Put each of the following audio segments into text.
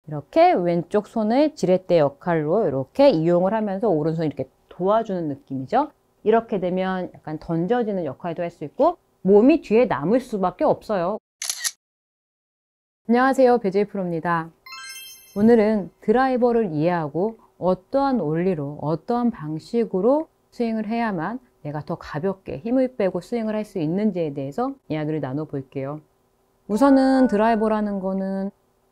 이렇게 왼쪽 손을 지렛대 역할로 이렇게 이용을 하면서 오른손 이렇게 도와주는 느낌이죠. 이렇게 되면 약간 던져지는 역할도 할 수 있고 몸이 뒤에 남을 수밖에 없어요. 안녕하세요, 배재희 프로입니다. 오늘은 드라이버를 이해하고 어떠한 원리로 어떠한 방식으로 스윙을 해야만 내가 더 가볍게 힘을 빼고 스윙을 할 수 있는지에 대해서 이야기를 나눠볼게요. 우선은 드라이버라는 거는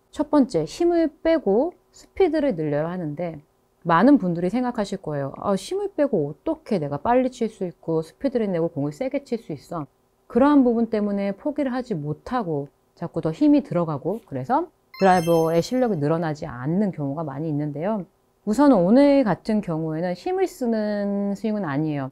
첫 번째 힘을 빼고 스피드를 늘려야 하는데 많은 분들이 생각하실 거예요. 힘을 빼고 어떻게 내가 빨리 칠 수 있고 스피드를 내고 공을 세게 칠 수 있어. 그러한 부분 때문에 포기를 하지 못하고 자꾸 더 힘이 들어가고 그래서 드라이버의 실력이 늘어나지 않는 경우가 많이 있는데요. 우선 오늘 같은 경우에는 힘을 쓰는 스윙은 아니에요.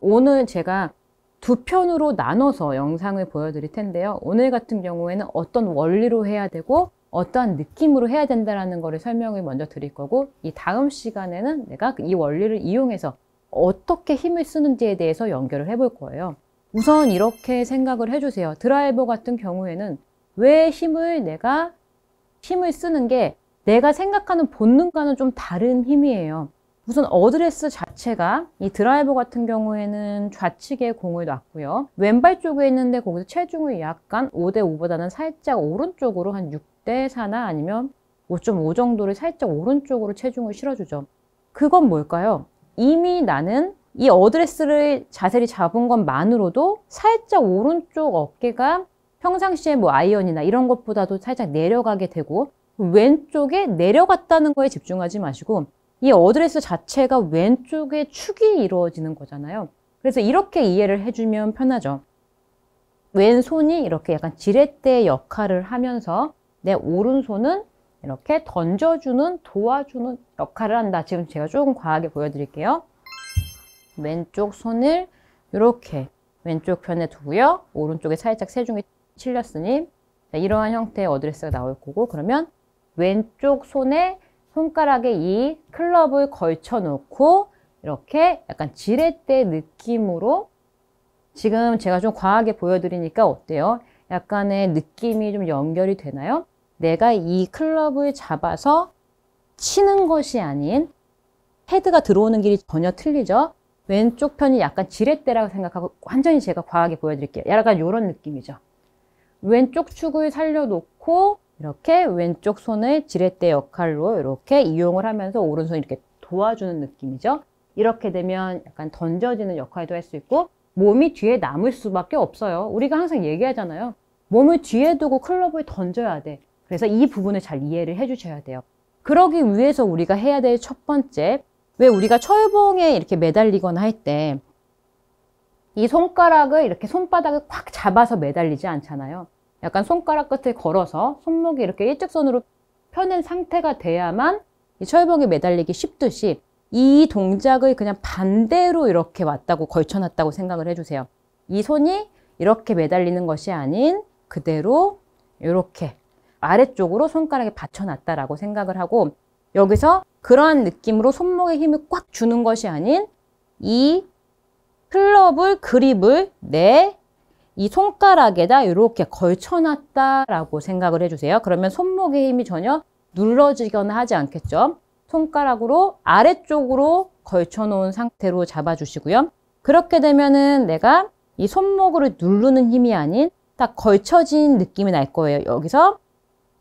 오늘 제가 두 편으로 나눠서 영상을 보여드릴 텐데요. 오늘 같은 경우에는 어떤 원리로 해야 되고 어떠한 느낌으로 해야 된다는 거를 설명을 먼저 드릴 거고, 이 다음 시간에는 내가 이 원리를 이용해서 어떻게 힘을 쓰는지에 대해서 연결을 해볼 거예요. 우선 이렇게 생각을 해주세요. 드라이버 같은 경우에는 왜 내가 힘을 쓰는 게 내가 생각하는 본능과는 좀 다른 힘이에요. 우선 어드레스 자체가 이 드라이버 같은 경우에는 좌측에 공을 놨고요. 왼발 쪽에 있는데 거기서 체중을 약간 5대5보다는 살짝 오른쪽으로 한 6대4나 아니면 5.5 정도를 살짝 오른쪽으로 체중을 실어주죠. 그건 뭘까요? 이미 나는 이 어드레스를 자세히 잡은 것만으로도 살짝 오른쪽 어깨가 평상시에 뭐 아이언이나 이런 것보다도 살짝 내려가게 되고, 왼쪽에 내려갔다는 거에 집중하지 마시고 이 어드레스 자체가 왼쪽에 축이 이루어지는 거잖아요. 그래서 이렇게 이해를 해주면 편하죠. 왼손이 이렇게 약간 지렛대 역할을 하면서 내 오른손은 이렇게 던져주는, 도와주는 역할을 한다. 지금 제가 조금 과하게 보여드릴게요. 왼쪽 손을 이렇게 왼쪽 편에 두고요. 오른쪽에 살짝 체중이 실렸으니 이러한 형태의 어드레스가 나올 거고, 그러면 왼쪽 손에 손가락에 이 클럽을 걸쳐 놓고 이렇게 약간 지렛대 느낌으로, 지금 제가 좀 과하게 보여드리니까 어때요? 약간의 느낌이 좀 연결이 되나요? 내가 이 클럽을 잡아서 치는 것이 아닌 헤드가 들어오는 길이 전혀 틀리죠? 왼쪽 편이 약간 지렛대라고 생각하고 완전히 제가 과하게 보여드릴게요. 약간 이런 느낌이죠. 왼쪽 축을 살려놓고 이렇게 왼쪽 손을 지렛대 역할로 이렇게 이용을 하면서 오른손 이렇게 도와주는 느낌이죠. 이렇게 되면 약간 던져지는 역할도 할 수 있고 몸이 뒤에 남을 수밖에 없어요. 우리가 항상 얘기하잖아요. 몸을 뒤에 두고 클럽을 던져야 돼. 그래서 이 부분을 잘 이해를 해주셔야 돼요. 그러기 위해서 우리가 해야 될 첫 번째, 왜 우리가 철봉에 이렇게 매달리거나 할 때 이 손가락을 이렇게 손바닥을 꽉 잡아서 매달리지 않잖아요. 약간 손가락 끝을 걸어서 손목이 이렇게 일직선으로 펴낸 상태가 돼야만 이 철봉에 매달리기 쉽듯이 이 동작을 그냥 반대로 이렇게 왔다고 걸쳐놨다고 생각을 해주세요. 이 손이 이렇게 매달리는 것이 아닌 그대로 이렇게 아래쪽으로 손가락에 받쳐놨다라고 생각을 하고, 여기서 그러한 느낌으로 손목에 힘을 꽉 주는 것이 아닌 이 클럽을, 그립을 내 이 손가락에다 이렇게 걸쳐놨다라고 생각을 해주세요. 그러면 손목의 힘이 전혀 눌러지거나 하지 않겠죠. 손가락으로 아래쪽으로 걸쳐놓은 상태로 잡아주시고요. 그렇게 되면은 내가 이 손목으로 누르는 힘이 아닌 딱 걸쳐진 느낌이 날 거예요. 여기서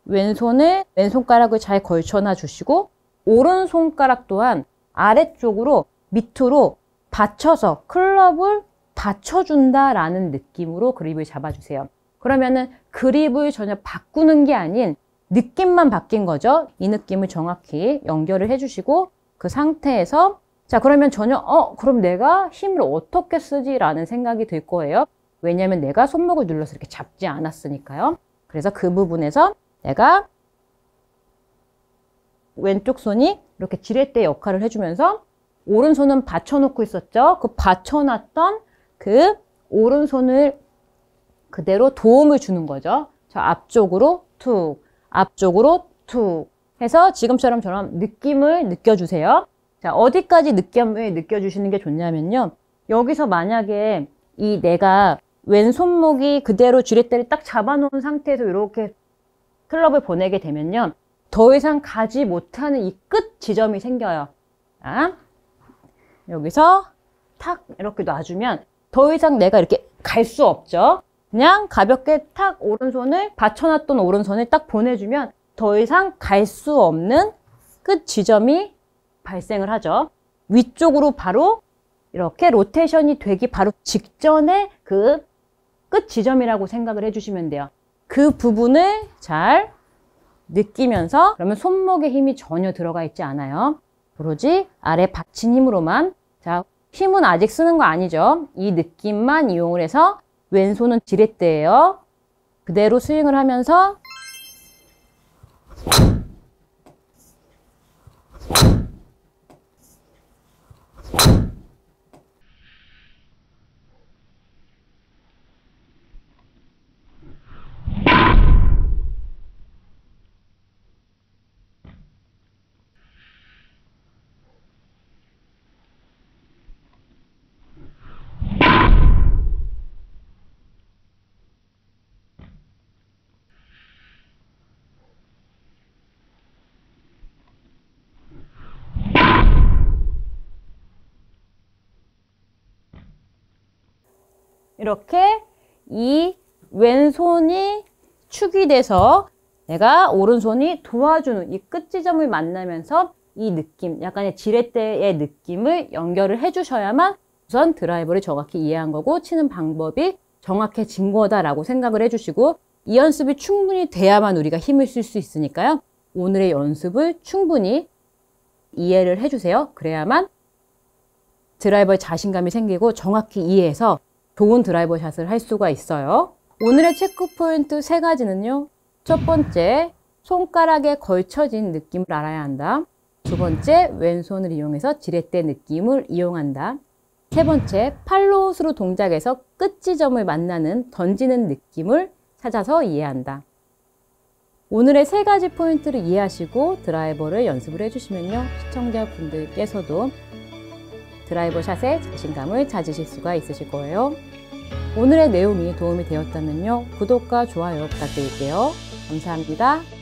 왼손가락을 잘 걸쳐놔 주시고 오른손가락 또한 아래쪽으로 밑으로 받쳐서 클럽을 받쳐준다라는 느낌으로 그립을 잡아주세요. 그러면은 그립을 전혀 바꾸는 게 아닌 느낌만 바뀐 거죠. 이 느낌을 정확히 연결을 해주시고 그 상태에서 자, 그러면 전혀 그럼 내가 힘을 어떻게 쓰지? 라는 생각이 들 거예요. 왜냐하면 내가 손목을 눌러서 이렇게 잡지 않았으니까요. 그래서 그 부분에서 내가 왼쪽 손이 이렇게 지렛대 역할을 해주면서 오른손은 받쳐놓고 있었죠. 그 받쳐놨던 그 오른손을 그대로 도움을 주는 거죠. 저 앞쪽으로 툭, 앞쪽으로 툭 해서 지금처럼 느낌을 느껴주세요. 자, 어디까지 느낌을 느껴주시는 게 좋냐면요. 여기서 만약에 이 내가 왼손목이 그대로 지렛대를 딱 잡아놓은 상태에서 이렇게 클럽을 보내게 되면요. 더 이상 가지 못하는 이 끝 지점이 생겨요. 자, 여기서 탁 이렇게 놔주면 더 이상 내가 이렇게 갈 수 없죠. 그냥 가볍게 탁 오른손을 받쳐놨던 오른손을 딱 보내주면 더 이상 갈 수 없는 끝 지점이 발생을 하죠. 위쪽으로 바로 이렇게 로테이션이 되기 바로 직전에 그 끝 지점이라고 생각을 해주시면 돼요. 그 부분을 잘 느끼면서, 그러면 손목에 힘이 전혀 들어가 있지 않아요. 오로지 아래 받친 힘으로만. 자, 힘은 아직 쓰는 거 아니죠. 이 느낌만 이용을 해서 왼손은 지렛대예요. 그대로 스윙을 하면서 이렇게 이 왼손이 축이 돼서 내가 오른손이 도와주는 이 끝 지점을 만나면서 이 느낌, 약간의 지렛대의 느낌을 연결을 해주셔야만 우선 드라이버를 정확히 이해한 거고 치는 방법이 정확해진 거다라고 생각을 해주시고, 이 연습이 충분히 돼야만 우리가 힘을 쓸 수 있으니까요. 오늘의 연습을 충분히 이해를 해주세요. 그래야만 드라이버에 자신감이 생기고 정확히 이해해서 좋은 드라이버 샷을 할 수가 있어요. 오늘의 체크 포인트 3가지는요. 첫 번째, 손가락에 걸쳐진 느낌을 알아야 한다. 두 번째, 왼손을 이용해서 지렛대 느낌을 이용한다. 세 번째, 팔로우스루 동작에서 끝 지점을 만나는 던지는 느낌을 찾아서 이해한다. 오늘의 3가지 포인트를 이해하시고 드라이버를 연습을 해주시면요. 시청자분들께서도 드라이버 샷에 자신감을 찾으실 수가 있으실 거예요. 오늘의 내용이 도움이 되었다면요. 구독과 좋아요 부탁드릴게요. 감사합니다.